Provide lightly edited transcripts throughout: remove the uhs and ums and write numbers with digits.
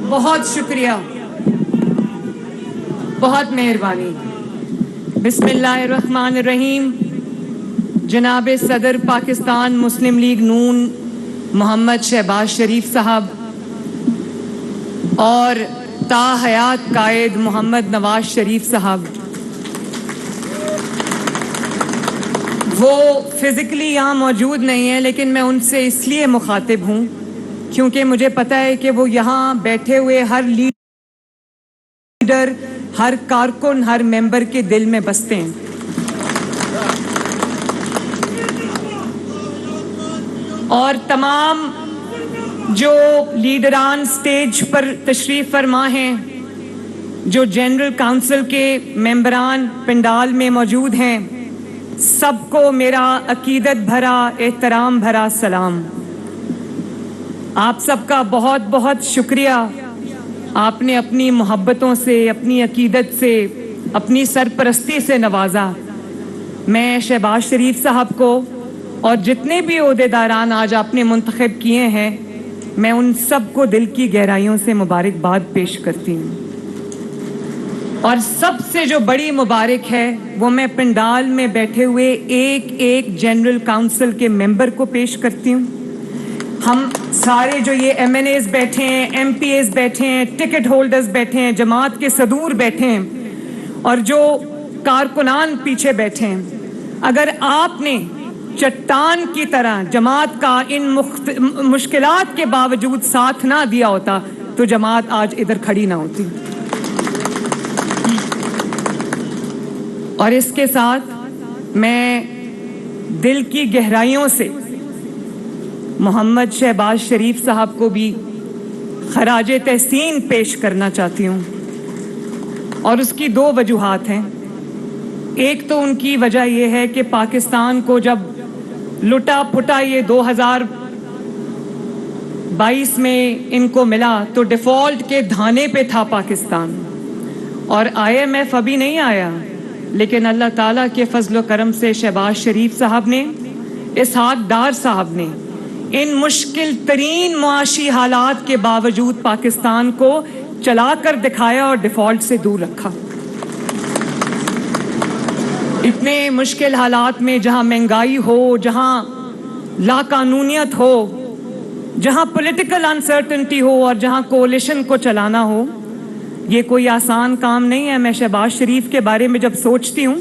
بہت شکریہ، بہت مہربانی۔ بسم اللہ الرحمن الرحیم۔ جناب صدر پاکستان مسلم لیگ نون محمد شہباز شریف صاحب اور تا حیات قائد محمد نواز شریف صاحب، وہ فزیکلی یہاں موجود نہیں ہیں، لیکن میں ان سے اس لیے مخاطب ہوں کیونکہ مجھے پتہ ہے کہ وہ یہاں بیٹھے ہوئے ہر لیڈر، ہر کارکن، ہر ممبر کے دل میں بستے ہیں۔ اور تمام جو لیڈران سٹیج پر تشریف فرما ہیں، جو جنرل کونسل کے ممبران پنڈال میں موجود ہیں، سب کو میرا عقیدت بھرا، احترام بھرا سلام۔ آپ سب کا بہت بہت شکریہ، آپ نے اپنی محبتوں سے، اپنی عقیدت سے، اپنی سرپرستی سے نوازا۔ میں شہباز شریف صاحب کو اور جتنے بھی عہدیداران آج آپ نے منتخب کیے ہیں، میں ان سب کو دل کی گہرائیوں سے مبارکباد پیش کرتی ہوں۔ اور سب سے جو بڑی مبارک ہے وہ میں پنڈال میں بیٹھے ہوئے ایک ایک جنرل کونسل کے ممبر کو پیش کرتی ہوں۔ ہم سارے جو یہ ایم این ایز بیٹھے ہیں، ایم پی ایز بیٹھے ہیں، ٹکٹ ہولڈرز بیٹھے ہیں، جماعت کے صدور بیٹھے ہیں اور جو کارکنان پیچھے بیٹھے ہیں، اگر آپ نے چٹان کی طرح جماعت کا ان مشکلات کے باوجود ساتھ نہ دیا ہوتا تو جماعت آج ادھر کھڑی نہ ہوتی۔ اور اس کے ساتھ میں دل کی گہرائیوں سے محمد شہباز شریف صاحب کو بھی خراج تحسین پیش کرنا چاہتی ہوں، اور اس کی دو وجوہات ہیں۔ ایک تو ان کی وجہ یہ ہے کہ پاکستان کو جب لٹا پھٹا یہ 2022 میں ان کو ملا تو ڈیفالٹ کے دھانے پہ تھا پاکستان، اور IMF ابھی نہیں آیا، لیکن اللہ تعالیٰ کے فضل و کرم سے شہباز شریف صاحب نے، اسحاق ڈار صاحب نے ان مشکل ترین معاشی حالات کے باوجود پاکستان کو چلا کر دکھایا اور ڈیفالٹ سے دور رکھا۔ اتنے مشکل حالات میں جہاں مہنگائی ہو، جہاں لا قانونیت ہو، جہاں پولیٹیکل انسرٹنٹی ہو اور جہاں کولیشن کو چلانا ہو، یہ کوئی آسان کام نہیں ہے۔ میں شہباز شریف کے بارے میں جب سوچتی ہوں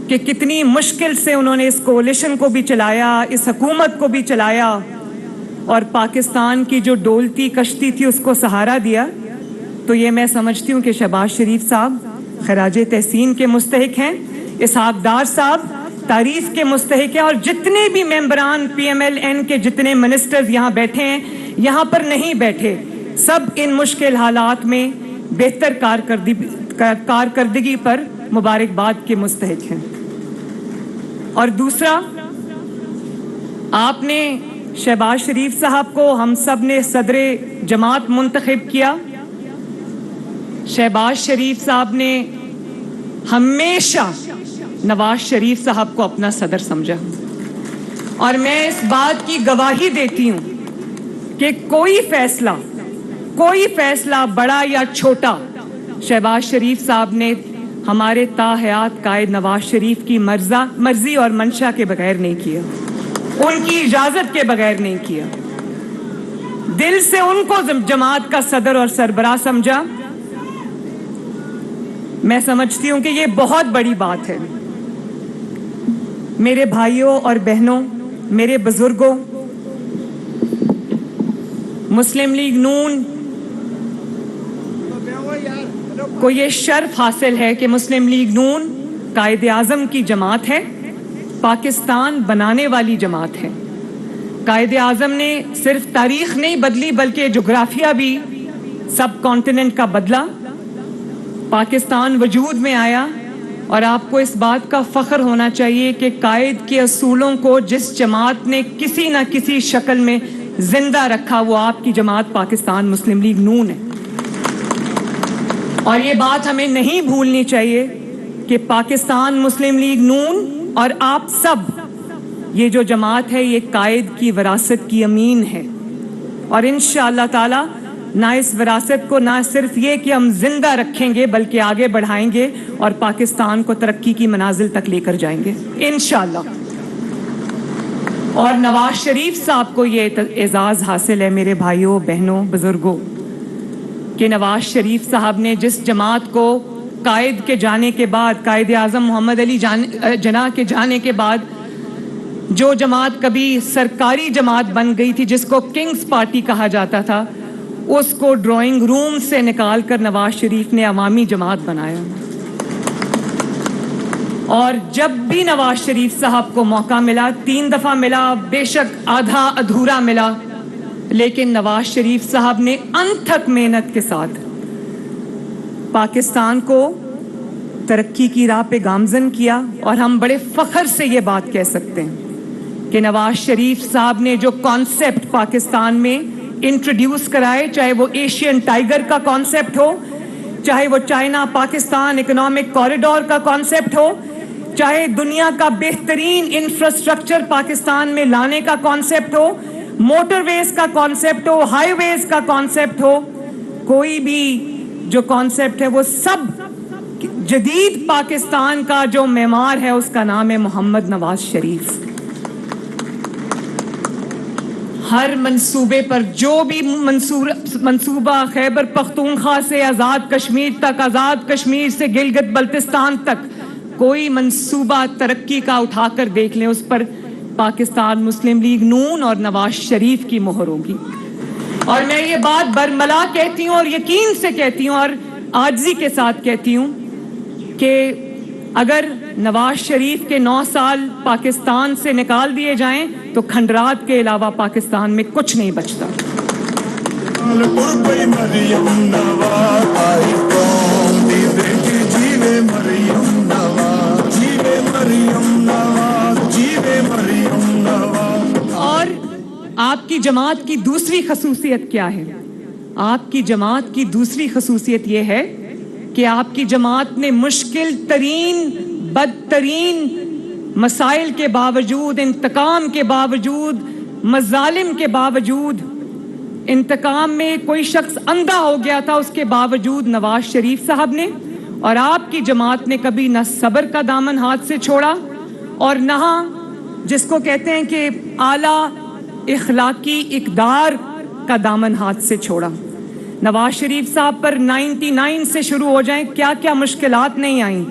کہ کتنی مشکل سے انہوں نے اس کولیشن کو بھی چلایا، اس حکومت کو بھی چلایا، اور پاکستان کی جو ڈولتی کشتی تھی اس کو سہارا دیا، تو یہ میں سمجھتی ہوں کہ شہباز شریف صاحب خراج تحسین کے مستحق ہیں، اسحاق ڈار صاحب تعریف کے مستحق ہیں، اور جتنے بھی ممبران PMLN کے جتنے منسٹرز یہاں بیٹھے ہیں، یہاں پر نہیں بیٹھے، سب ان مشکل حالات میں بہتر کارکردگی پر مبارکباد کے مستحق ہیں۔ اور دوسرا، آپ نے شہباز شریف صاحب کو ہم سب نے صدر جماعت منتخب کیا۔ شہباز شریف صاحب نے ہمیشہ نواز شریف صاحب کو اپنا صدر سمجھا، اور میں اس بات کی گواہی دیتی ہوں کہ کوئی فیصلہ بڑا یا چھوٹا شہباز شریف صاحب نے ہمارے تا حیات قائد نواز شریف کی مرضی اور منشا کے بغیر نہیں کیا، ان کی اجازت کے بغیر نہیں کیا۔ دل سے ان کو جماعت کا صدر اور سربراہ سمجھا۔ میں سمجھتی ہوں کہ یہ بہت بڑی بات ہے۔ میرے بھائیوں اور بہنوں، میرے بزرگوں، مسلم لیگ نون کو یہ شرف حاصل ہے کہ مسلم لیگ نون قائد اعظم کی جماعت ہے، پاکستان بنانے والی جماعت ہے۔ قائد اعظم نے صرف تاریخ نہیں بدلی بلکہ جغرافیہ بھی سب کانٹیننٹ کا بدلا، پاکستان وجود میں آیا، اور آپ کو اس بات کا فخر ہونا چاہیے کہ قائد کے اصولوں کو جس جماعت نے کسی نہ کسی شکل میں زندہ رکھا وہ آپ کی جماعت پاکستان مسلم لیگ نون ہے۔ اور یہ بات ہمیں نہیں بھولنی چاہیے کہ پاکستان مسلم لیگ نون اور آپ سب، یہ جو جماعت ہے یہ قائد کی وراثت کی امین ہے، اور انشاءاللہ تعالی نہ اس وراثت کو نہ صرف یہ کہ ہم زندہ رکھیں گے بلکہ آگے بڑھائیں گے اور پاکستان کو ترقی کی منازل تک لے کر جائیں گے انشاءاللہ۔ اور نواز شریف صاحب کو یہ اعزاز حاصل ہے میرے بھائیوں بہنوں بزرگوں کہ نواز شریف صاحب نے جس جماعت کو قائد کے جانے کے بعد، قائد اعظم محمد علی جناح کے جانے کے بعد جو جماعت کبھی سرکاری جماعت بن گئی تھی جس کو کنگز پارٹی کہا جاتا تھا، اس کو ڈرائنگ روم سے نکال کر نواز شریف نے عوامی جماعت بنایا۔ اور جب بھی نواز شریف صاحب کو موقع ملا، 3 دفعہ ملا، بے شک آدھا ادھورا ملا، لیکن نواز شریف صاحب نے انتھک محنت کے ساتھ پاکستان کو ترقی کی راہ پہ گامزن کیا۔ اور ہم بڑے فخر سے یہ بات کہہ سکتے ہیں کہ نواز شریف صاحب نے جو کانسیپٹ پاکستان میں انٹروڈیوس کرائے، چاہے وہ ایشین ٹائیگر کا کانسیپٹ ہو، چاہے وہ چائنا پاکستان اکنامک کوریڈور کا کانسیپٹ ہو، چاہے دنیا کا بہترین انفراسٹرکچر پاکستان میں لانے کا کانسیپٹ ہو، موٹر ویز کا کانسیپٹ ہو، ہائی ویز کا کانسیپٹ ہو، کوئی بھی جو کانسیپٹ ہے وہ سب جدید پاکستان کا جو معمار ہے اس کا نام ہے محمد نواز شریف۔ ہر منصوبے پر جو بھی منصوبہ خیبر پختونخوا سے آزاد کشمیر تک، آزاد کشمیر سے گلگت بلتستان تک کوئی منصوبہ ترقی کا اٹھا کر دیکھ لیں، اس پر پاکستان مسلم لیگ نون اور نواز شریف کی مہر ہوگی۔ اور میں یہ بات برملا کہتی ہوں اور یقین سے کہتی ہوں اور عاجزی کے ساتھ کہتی ہوں کہ اگر نواز شریف کے 9 سال پاکستان سے نکال دیے جائیں تو کھنڈرات کے علاوہ پاکستان میں کچھ نہیں بچتا۔ اور آپ کی جماعت کی دوسری خصوصیت کیا ہے؟ آپ کی جماعت کی دوسری خصوصیت یہ ہے کہ آپ کی جماعت نے مشکل ترین بدترین مسائل کے باوجود، انتقام کے باوجود، مظالم کے باوجود، انتقام میں کوئی شخص اندھا ہو گیا تھا اس کے باوجود نواز شریف صاحب نے اور آپ کی جماعت نے کبھی نہ صبر کا دامن ہاتھ سے چھوڑا اور نہ جس کو کہتے ہیں کہ اعلیٰ اخلاقی اقدار کا دامن ہاتھ سے چھوڑا۔ نواز شریف صاحب پر 99 سے شروع ہو جائیں، کیا کیا مشکلات نہیں آئیں،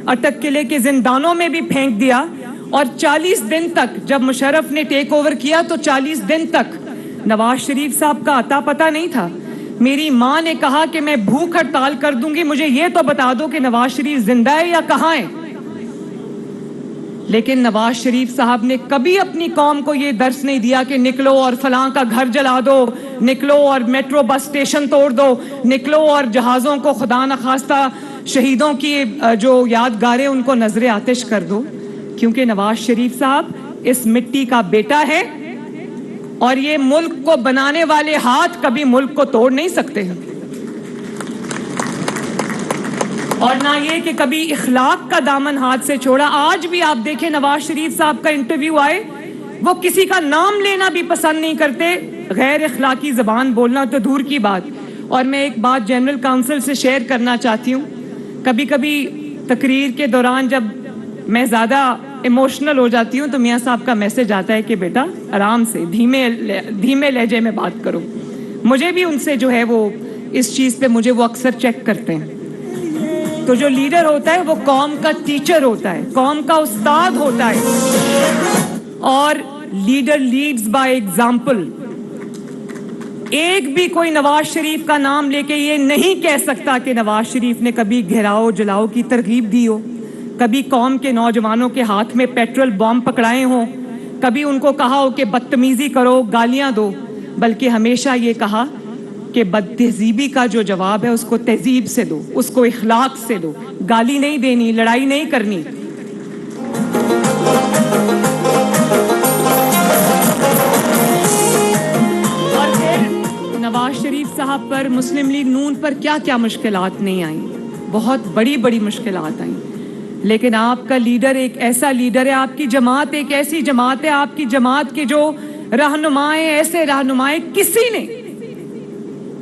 اٹک قلعے کے زندانوں میں بھی پھینک دیا اور 40 دن تک جب مشرف نے ٹیک اوور کیا تو 40 دن تک نواز شریف صاحب کا اتا پتہ نہیں تھا۔ میری ماں نے کہا کہ میں بھوک ہڑتال کر دوں گی، مجھے یہ تو بتا دو کہ نواز شریف زندہ ہے یا کہاں ہے۔ لیکن نواز شریف صاحب نے کبھی اپنی قوم کو یہ درس نہیں دیا کہ نکلو اور فلاں کا گھر جلا دو، نکلو اور میٹرو بس اسٹیشن توڑ دو، نکلو اور جہازوں کو خدا نخواستہ شہیدوں کی جو یادگاریں ان کو نظر آتش کر دو، کیونکہ نواز شریف صاحب اس مٹی کا بیٹا ہے اور یہ ملک کو بنانے والے ہاتھ کبھی ملک کو توڑ نہیں سکتے ہیں، اور نہ یہ کہ کبھی اخلاق کا دامن ہاتھ سے چھوڑا۔ آج بھی آپ دیکھیں نواز شریف صاحب کا انٹرویو آئے، وہ کسی کا نام لینا بھی پسند نہیں کرتے، غیر اخلاقی زبان بولنا تو دور کی بات۔ اور میں ایک بات جنرل کاؤنسل سے شیئر کرنا چاہتی ہوں، کبھی کبھی تقریر کے دوران جب میں زیادہ ایموشنل ہو جاتی ہوں تو میاں صاحب کا میسج آتا ہے کہ بیٹا آرام سے دھیمے لہجے میں بات کرو۔ مجھے بھی ان سے جو ہے وہ اس چیز پہ مجھے وہ اکثر چیک کرتے ہیں۔ تو جو لیڈر ہوتا ہے وہ قوم کا ٹیچر ہوتا ہے، قوم کا استاد ہوتا ہے، اور لیڈر لیڈز بائی ایگزامپل۔ ایک بھی کوئی نواز شریف کا نام لے کے یہ نہیں کہہ سکتا کہ نواز شریف نے کبھی گھیراؤ جلاؤ کی ترغیب دی ہو، کبھی قوم کے نوجوانوں کے ہاتھ میں پیٹرول بم پکڑائے ہوں، کبھی ان کو کہا ہو کہ بدتمیزی کرو، گالیاں دو، بلکہ ہمیشہ یہ کہا کہ بد تہذیبی کا جو جواب ہے اس کو تہذیب سے دو، اس کو اخلاق سے دو، گالی نہیں دینی، لڑائی نہیں کرنی۔ اور پھر نواز شریف صاحب پر، مسلم لیگ نون پر کیا کیا مشکلات نہیں آئیں، بہت بڑی بڑی مشکلات آئیں، لیکن آپ کا لیڈر ایک ایسا لیڈر ہے، آپ کی جماعت ایک ایسی جماعت ہے، آپ کی جماعت کے جو رہنمائیں، ایسے رہنمائیں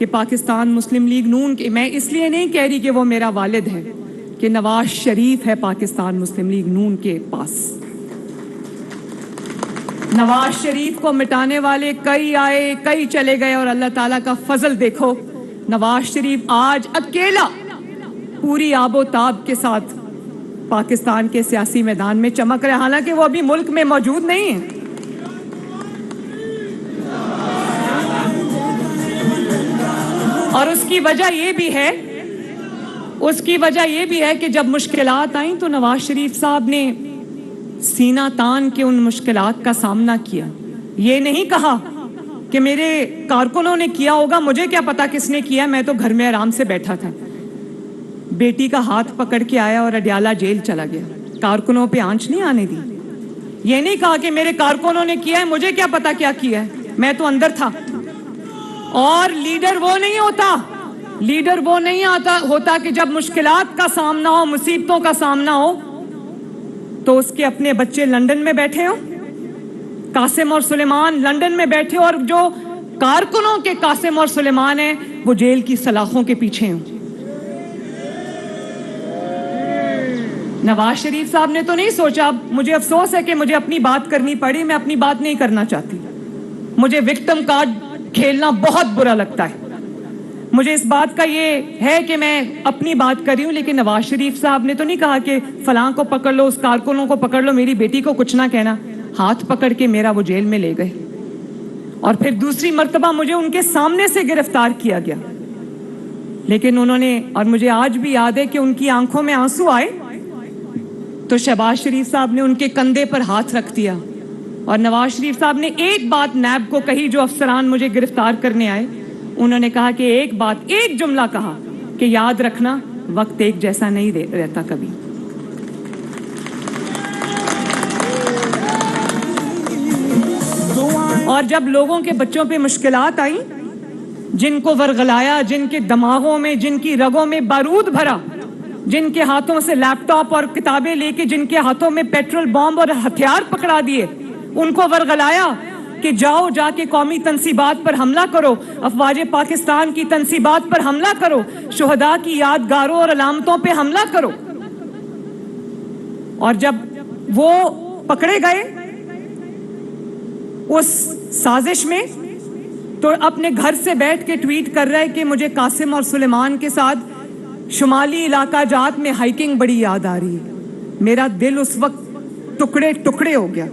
کہ پاکستان مسلم لیگ نون کے، میں اس لیے نہیں کہہ رہی کہ وہ میرا والد ہے، کہ نواز شریف ہے پاکستان مسلم لیگ نون کے پاس۔ نواز شریف کو مٹانے والے کئی آئے کئی چلے گئے، اور اللہ تعالیٰ کا فضل دیکھو، نواز شریف آج اکیلا پوری آب و تاب کے ساتھ پاکستان کے سیاسی میدان میں چمک رہے، حالانکہ وہ ابھی ملک میں موجود نہیں ہے۔ اور اس کی وجہ یہ بھی ہے کہ جب مشکلات آئیں تو نواز شریف صاحب نے سینہ تان کے ان مشکلات کا سامنا کیا۔ یہ نہیں کہا کہ میرے کارکنوں نے کیا ہوگا، مجھے کیا پتا کس نے کیا، میں تو گھر میں آرام سے بیٹھا تھا۔ بیٹی کا ہاتھ پکڑ کے آیا اور اڈیالہ جیل چلا گیا، کارکنوں پہ آنچ نہیں آنے دی۔ یہ نہیں کہا کہ میرے کارکنوں نے کیا ہے، مجھے کیا پتا کیا کیا ہے، میں تو اندر تھا۔ اور لیڈر وہ نہیں ہوتا کہ جب مشکلات کا سامنا ہو، مصیبتوں کا سامنا ہو، تو اس کے اپنے بچے لندن میں بیٹھے ہوں، قاسم اور سلیمان لندن میں بیٹھے، اور جو کارکنوں کے قاسم اور سلیمان ہیں وہ جیل کی سلاخوں کے پیچھے ہوں۔ نواز شریف صاحب نے تو نہیں سوچا، مجھے افسوس ہے کہ مجھے اپنی بات کرنی پڑی، میں اپنی بات نہیں کرنا چاہتی، مجھے وکٹم کارڈ کھیلنا بہت برا لگتا ہے، مجھے اس بات کا یہ ہے کہ میں اپنی بات کر رہی ہوں، لیکن نواز شریف صاحب نے تو نہیں کہا کہ فلاں کو پکڑ لو، اس کارکنوں کو پکڑ لو، میری بیٹی کو کچھ نہ کہنا۔ ہاتھ پکڑ کے میرا وہ جیل میں لے گئے، اور پھر دوسری مرتبہ مجھے ان کے سامنے سے گرفتار کیا گیا، لیکن انہوں نے، اور مجھے آج بھی یاد ہے کہ ان کی آنکھوں میں آنسو آئے تو شہباز شریف صاحب نے ان کے کندھے پر ہاتھ رکھ دیا، اور نواز شریف صاحب نے ایک بات نیب کو کہی، جو افسران مجھے گرفتار کرنے آئے، انہوں نے کہا کہ ایک جملہ کہا کہ یاد رکھنا وقت ایک جیسا نہیں رہتا کبھی۔ اور جب لوگوں کے بچوں پہ مشکلات آئیں، جن کو ورغلایا، جن کے دماغوں میں، جن کی رگوں میں بارود بھرا، جن کے ہاتھوں سے لیپ ٹاپ اور کتابیں لے کے، جن کے ہاتھوں میں پیٹرول بم اور ہتھیار پکڑا دیے، ان کو ورغلایا کہ جاؤ جا کے قومی تنصیبات پر حملہ کرو، افواج پاکستان کی تنصیبات پر حملہ کرو، شہداء کی یادگاروں اور علامتوں پہ حملہ کرو۔ اور جب وہ پکڑے گئے اس سازش میں، تو اپنے گھر سے بیٹھ کے ٹویٹ کر رہے کہ مجھے قاسم اور سلیمان کے ساتھ شمالی علاقہ جات میں ہائیکنگ بڑی یاد آ رہی ہے، میرا دل اس وقت ٹکڑے ٹکڑے ہو گیا۔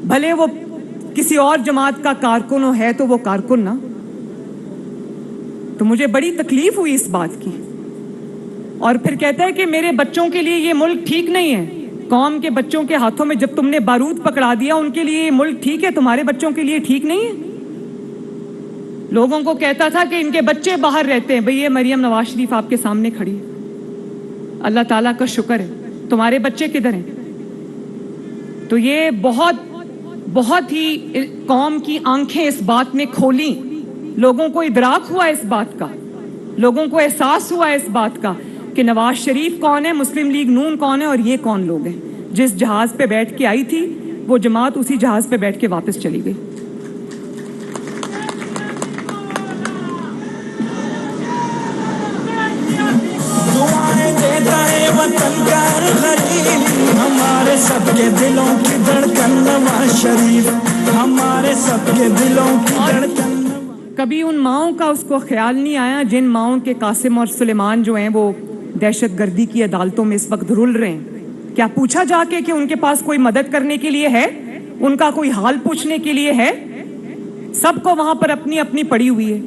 بھلے وہ کسی اور جماعت کا کارکن ہے تو وہ کارکن نا، تو مجھے بڑی تکلیف ہوئی اس بات کی۔ اور پھر کہتا ہے کہ میرے بچوں کے لیے یہ ملک ٹھیک نہیں ہے، قوم کے بچوں کے ہاتھوں میں جب تم نے بارود پکڑا دیا، ان کے لیے یہ ملک ٹھیک ہے، تمہارے بچوں کے لیے ٹھیک نہیں ہے۔ لوگوں کو کہتا تھا کہ ان کے بچے باہر رہتے ہیں، بھئی یہ مریم نواز شریف آپ کے سامنے کھڑی ہے، اللہ تعالیٰ کا شکر ہے، تمہارے بچے کدھر ہیں؟ تو یہ بہت ہی قوم کی آنکھیں اس بات نے کھولیں، لوگوں کو ادراک ہوا اس بات کا، لوگوں کو احساس ہوا اس بات کا کہ نواز شریف کون ہے، مسلم لیگ نون کون ہے، اور یہ کون لوگ ہیں۔ جس جہاز پہ بیٹھ کے آئی تھی وہ جماعت اسی جہاز پہ بیٹھ کے واپس چلی گئی۔ ہمارے سب کے دلوں کی دھڑکن نواز شریف، ہمارے سب کے دلوں کی دھڑکن۔ کبھی ان ماؤں کا اس کو خیال نہیں آیا جن ماؤں کے قاسم اور سلیمان جو ہیں وہ دہشت گردی کی عدالتوں میں اس وقت رول رہے ہیں؟ کیا پوچھا جا کے کہ ان کے پاس کوئی مدد کرنے کے لیے ہے، ان کا کوئی حال پوچھنے کے لیے ہے؟ سب کو وہاں پر اپنی اپنی پڑی ہوئی ہے۔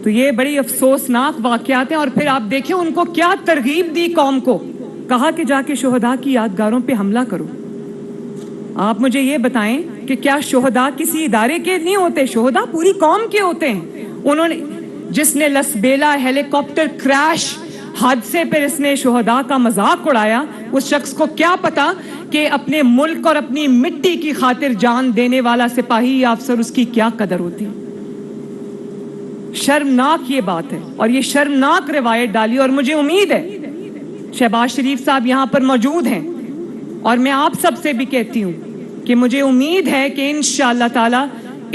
تو یہ بڑی افسوسناک واقعات ہیں۔ اور پھر آپ دیکھیں ان کو کیا ترغیب دی قوم کو، کہا کہ جا کے شہداء کی یادگاروں پہ حملہ کرو۔ آپ مجھے یہ بتائیں کہ کیا شہداء کسی ادارے کے نہیں ہوتے؟ شہداء پوری قوم کے ہوتے ہیں۔ انہوں نے، جس نے لسبیلا ہیلی کاپٹر کریش حادثے پر اس نے شہداء کا مذاق اڑایا، اس شخص کو کیا پتا کہ اپنے ملک اور اپنی مٹی کی خاطر جان دینے والا سپاہی یا افسر اس کی کیا قدر ہوتی۔ شرمناک یہ بات ہے، اور یہ شرمناک روایت ڈالی، اور مجھے امید ہے شہباز شریف صاحب یہاں پر موجود ہیں، اور میں آپ سب سے بھی کہتی ہوں کہ مجھے امید ہے کہ انشاءاللہ تعالی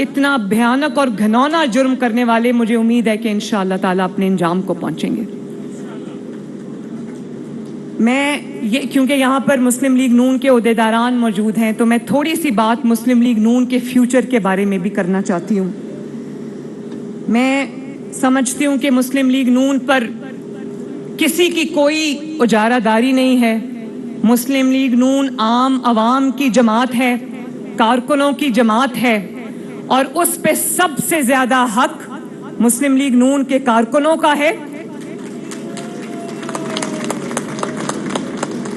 اتنا بھیانک اور گھنونا جرم کرنے والے مجھے امید ہے کہ انشاءاللہ تعالیٰ اپنے انجام کو پہنچیں گے. میں یہ کیونکہ یہاں پر مسلم لیگ نون کے عہدیداران موجود ہیں تو میں تھوڑی سی بات مسلم لیگ نون کے فیوچر کے بارے میں بھی کرنا چاہتی ہوں. میں سمجھتی ہوں کہ مسلم لیگ نون پر کسی کی کوئی اجارہ داری نہیں ہے. مسلم لیگ نون عام عوام کی جماعت ہے, کارکنوں کی جماعت ہے, اور اس پہ سب سے زیادہ حق مسلم لیگ نون کے کارکنوں کا ہے.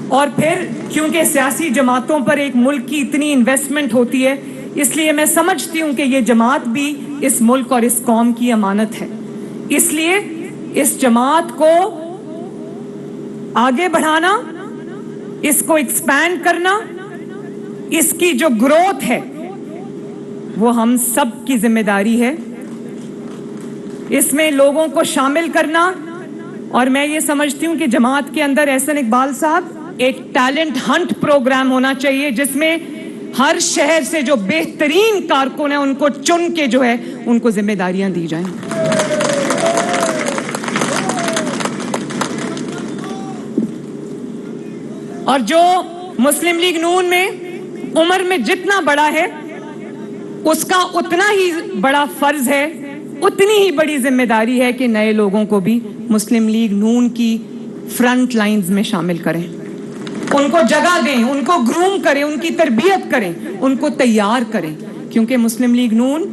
اور پھر کیونکہ سیاسی جماعتوں پر ایک ملک کی اتنی انویسٹمنٹ ہوتی ہے, اس لیے میں سمجھتی ہوں کہ یہ جماعت بھی اس ملک اور اس قوم کی امانت ہے. اس لیے اس جماعت کو آگے بڑھانا, اس کو ایکسپینڈ کرنا, اس کی جو گروتھ ہے وہ ہم سب کی ذمہ داری ہے. اس میں لوگوں کو شامل کرنا, اور میں یہ سمجھتی ہوں کہ جماعت کے اندر احسن اقبال صاحب ایک ٹیلنٹ ہنٹ پروگرام ہونا چاہیے جس میں ہر شہر سے جو بہترین کارکن ہیں ان کو چن کے جو ہے ان کو ذمہ داریاں دی جائیں. اور جو مسلم لیگ نون میں عمر میں جتنا بڑا ہے اس کا اتنا ہی بڑا فرض ہے, اتنی ہی بڑی ذمہ داری ہے کہ نئے لوگوں کو بھی مسلم لیگ نون کی فرنٹ لائنز میں شامل کریں, ان کو جگہ دیں, ان کو گروم کریں, ان کی تربیت کریں, ان کو تیار کریں, کیونکہ مسلم لیگ نون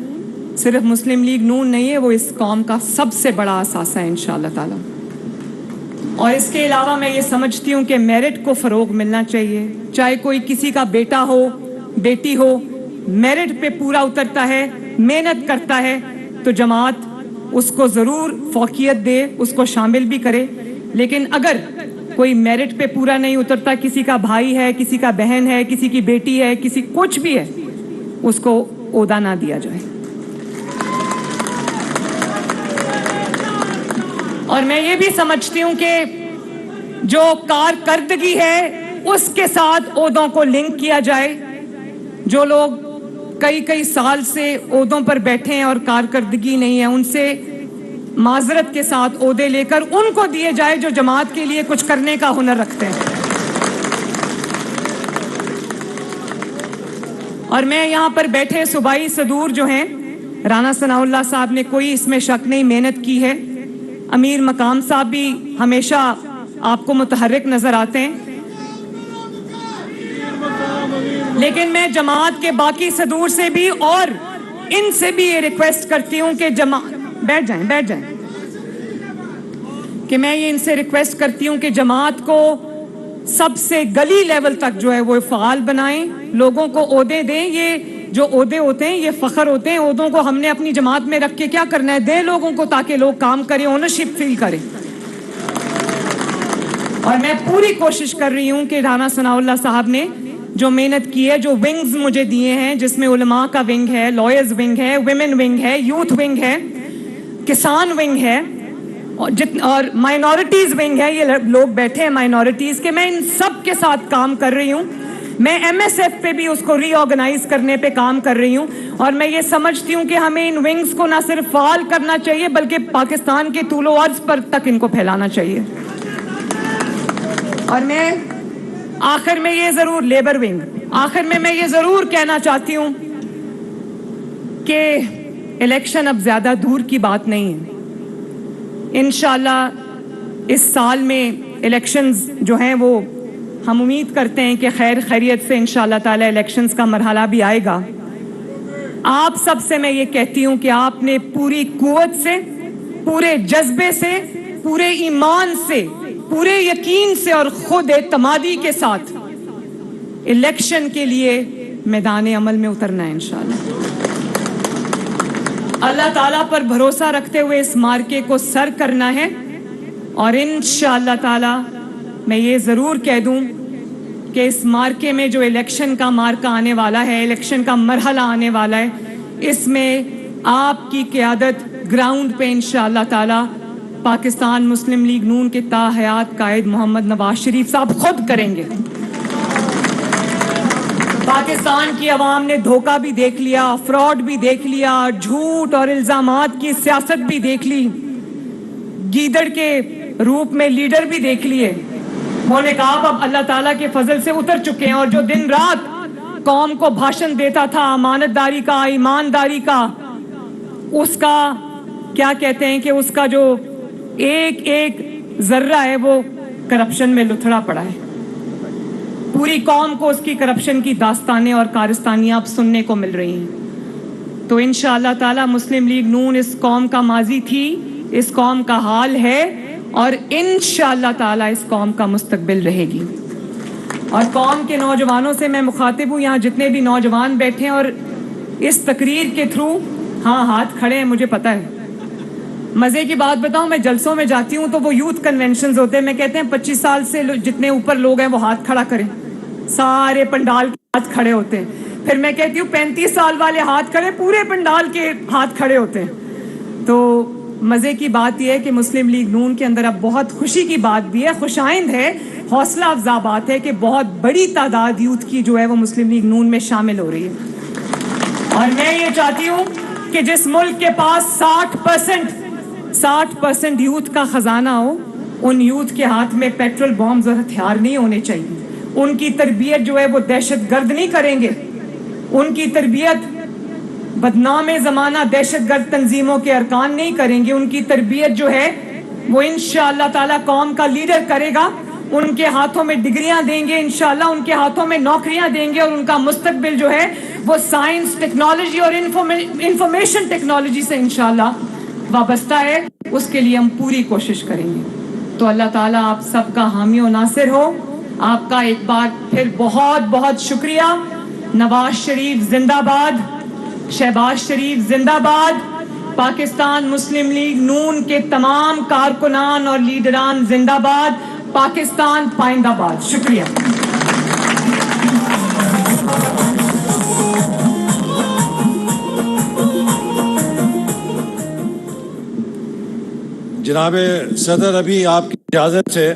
صرف مسلم لیگ نون نہیں ہے, وہ اس قوم کا سب سے بڑا اثاثہ ہے انشاءاللہ تعالی. اور اس کے علاوہ میں یہ سمجھتی ہوں کہ میرٹ کو فروغ ملنا چاہیے. چاہے کوئی کسی کا بیٹا ہو بیٹی ہو, میرٹ پہ پورا اترتا ہے, محنت کرتا ہے, تو جماعت اس کو ضرور فوقیت دے, اس کو شامل بھی کرے. لیکن اگر کوئی میرٹ پہ پورا نہیں اترتا, کسی کا بھائی ہے, کسی کا بہن ہے, کسی کی بیٹی ہے, کسی کچھ بھی ہے, اس کو عہدہ نہ دیا جائے. اور میں یہ بھی سمجھتی ہوں کہ جو کارکردگی ہے اس کے ساتھ عہدوں کو لنک کیا جائے. جو لوگ کئی سال سے عہدوں پر بیٹھے ہیں اور کارکردگی نہیں ہے, ان سے معذرت کے ساتھ عہدے لے کر ان کو دیے جائے جو جماعت کے لیے کچھ کرنے کا ہنر رکھتے ہیں. اور میں یہاں پر بیٹھے صوبائی صدور جو ہیں, رانا ثناء اللہ صاحب نے کوئی اس میں شک نہیں محنت کی ہے, امیر مقام صاحب بھی ہمیشہ آپ کو متحرک نظر آتے ہیں. لیکن میں جماعت کے باقی صدور سے بھی اور ان سے بھی یہ ریکویسٹ کرتی ہوں کہ بیٹھ جائیں کہ میں یہ ان سے ریکویسٹ کرتی ہوں کہ جماعت کو سب سے گلی لیول تک جو ہے وہ فعال بنائیں, لوگوں کو عہدے دیں. یہ جو عہدے ہوتے ہیں یہ فخر ہوتے ہیں, عہدوں کو ہم نے اپنی جماعت میں رکھ کے کیا کرنا ہے, دیں لوگوں کو تاکہ لوگ کام کریں, اونرشپ فیل کریں. اور میں پوری کوشش کر رہی ہوں کہ رانا ثناء اللہ صاحب نے جو محنت کی ہے, جو ونگز مجھے دیے ہیں, جس میں علماء کا ونگ ہے, لائرز ونگ ہے, ویمن ونگ ہے, یوتھ ونگ ہے, کسان ونگ ہے, اور مائنورٹیز ونگ ہے, یہ لوگ بیٹھے ہیں مائنورٹیز کے, میں ان سب کے ساتھ کام کر رہی ہوں. میں ایم ایس ایف پہ بھی اس کو ری آرگنائز کرنے پہ کام کر رہی ہوں. اور میں یہ سمجھتی ہوں کہ ہمیں ان ونگز کو نہ صرف فعال کرنا چاہیے بلکہ پاکستان کے طول و عرض پر تک ان کو پھیلانا چاہیے. اور میں آخر میں یہ ضرور لیبر ونگ, آخر میں یہ ضرور کہنا چاہتی ہوں کہ الیکشن اب زیادہ دور کی بات نہیں ہے. انشاءاللہ اس سال میں الیکشنز جو ہیں وہ ہم امید کرتے ہیں کہ خیر خیریت سے انشاءاللہ تعالی الیکشنز کا مرحلہ بھی آئے گا. آپ سب سے میں یہ کہتی ہوں کہ آپ نے پوری قوت سے, پورے جذبے سے, پورے ایمان سے, پورے یقین سے اور خود اعتمادی کے ساتھ الیکشن کے لیے میدان عمل میں اترنا ہے انشاءاللہ. اللہ تعالیٰ پر بھروسہ رکھتے ہوئے اس مارکے کو سر کرنا ہے. اور انشاءاللہ تعالیٰ میں یہ ضرور کہہ دوں کہ اس مارکے میں جو الیکشن کا مارکہ آنے والا ہے, الیکشن کا مرحلہ آنے والا ہے, اس میں آپ کی قیادت گراؤنڈ پہ انشاءاللہ تعالیٰ پاکستان مسلم لیگ نون کے تاحیات قائد محمد نواز شریف صاحب خود کریں گے. پاکستان کی عوام نے دھوکہ بھی دیکھ لیا، فراڈ بھی دیکھ لیا، جھوٹ اور الزامات کی سیاست بھی دیکھ لی، گیدڑ کے روپ میں لیڈر بھی دیکھ لیے۔ انہوں نے کہا اب اللہ تعالیٰ کے فضل سے اتر چکے ہیں، اور جو دن رات قوم کو بھاشن دیتا تھا امانت داری کا، ایمانداری کا، اس کا کیا کہتے ہیں کہ اس کا جو ایک ایک ذرہ ہے وہ کرپشن میں لتھڑا پڑا ہے۔ پوری قوم کو اس کی کرپشن کی داستانیں اور کارستانیاں اب سننے کو مل رہی ہیں۔ تو انشاءاللہ تعالی مسلم لیگ نون اس قوم کا ماضی تھی، اس قوم کا حال ہے، اور انشاءاللہ تعالی اس قوم کا مستقبل رہے گی۔ اور قوم کے نوجوانوں سے میں مخاطب ہوں، یہاں جتنے بھی نوجوان بیٹھے ہیں اور اس تقریر کے تھرو ہاں ہاتھ کھڑے ہیں، مجھے پتہ ہے۔ مزے کی بات بتاؤں، میں جلسوں میں جاتی ہوں تو وہ یوتھ کنونشنز ہوتے ہیں، میں کہتے ہیں 25 سال سے جتنے اوپر لوگ ہیں وہ ہاتھ کھڑا کریں، سارے پنڈال کے ہاتھ کھڑے ہوتے ہیں۔ پھر میں کہتی ہوں 35 سال والے ہاتھ کھڑے، پورے پنڈال کے ہاتھ کھڑے ہوتے ہیں۔ تو مزے کی بات یہ ہے کہ مسلم لیگ نون کے اندر اب بہت خوشی کی بات بھی ہے، خوش آئند ہے، حوصلہ افزا بات ہے کہ بہت بڑی تعداد یوتھ کی جو ہے وہ مسلم لیگ نون میں شامل ہو رہی ہے۔ اور میں یہ چاہتی ہوں کہ جس ملک کے پاس 60% یوتھ کا خزانہ ہو، ان یوتھ کے ہاتھ میں پیٹرول بامز اور ہتھیار نہیں ہونے چاہیے۔ ان کی تربیت جو ہے وہ دہشت گرد نہیں کریں گے، ان کی تربیت بدنام زمانہ دہشت گرد تنظیموں کے ارکان نہیں کریں گے، ان کی تربیت جو ہے وہ انشاءاللہ تعالی قوم کا لیڈر کرے گا۔ ان کے ہاتھوں میں ڈگریاں دیں گے انشاءاللہ، ان کے ہاتھوں میں نوکریاں دیں گے، اور ان کا مستقبل جو ہے وہ سائنس، ٹیکنالوجی اور انفارمیشن ٹیکنالوجی سے انشاءاللہ وابستہ ہے۔ اس کے لیے ہم پوری کوشش کریں گے۔ تو اللہ تعالیٰ آپ سب کا حامی و ناصر ہو۔ آپ کا ایک بار پھر بہت بہت شکریہ۔ نواز شریف زندہ باد، شہباز شریف زندہ باد، پاکستان مسلم لیگ نون کے تمام کارکنان اور لیڈران زندہ باد، پاکستان پائندہ باد۔ شکریہ۔ جناب صدر، ابھی آپ کی اجازت سے